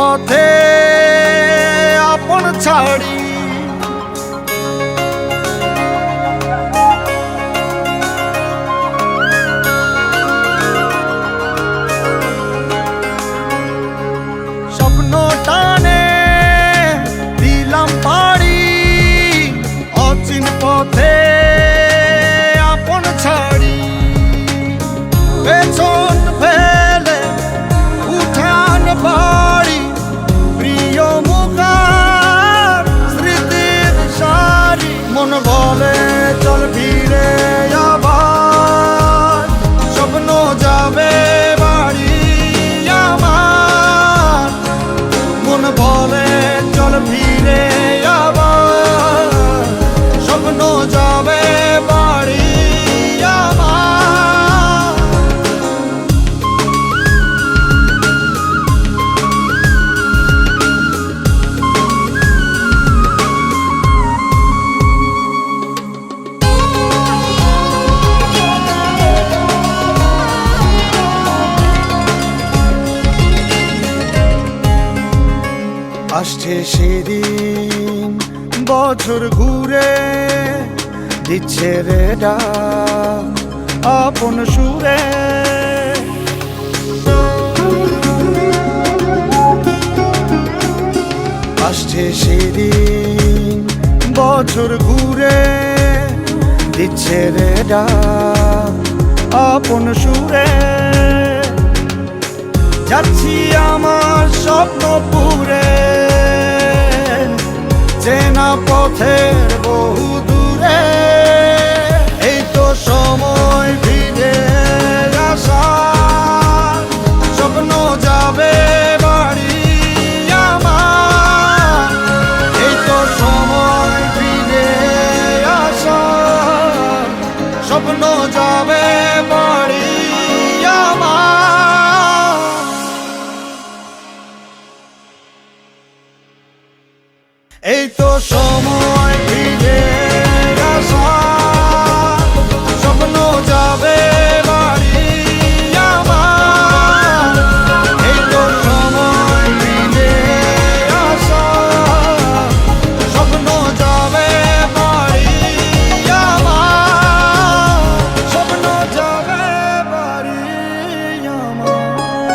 পথে আপন ছাড়ি স্বপ্ন টানে দিলাম পাড়ি অচিন পথে আপন ছাড়ি পেছন ফেলে উঠান বাড়ি প্রিয় মুখার স্মৃতির সারি মন বলে চল ফিরে আবার স্বপ্ন যাবে বাড়ি আমার মন বলে চল ফিরে আবার স্বপ্ন যাবে বাড়ি আমার আসছে সেদিন বছর ঘুরে দিচ্ছে রে ডাক আপন সুরে আসছে সেদিন বছর ঘুরে দিচ্ছে রে ডাক আপন সুরে যাচ্ছি আমার স্বপ্নপুরে চেনা পথের বহু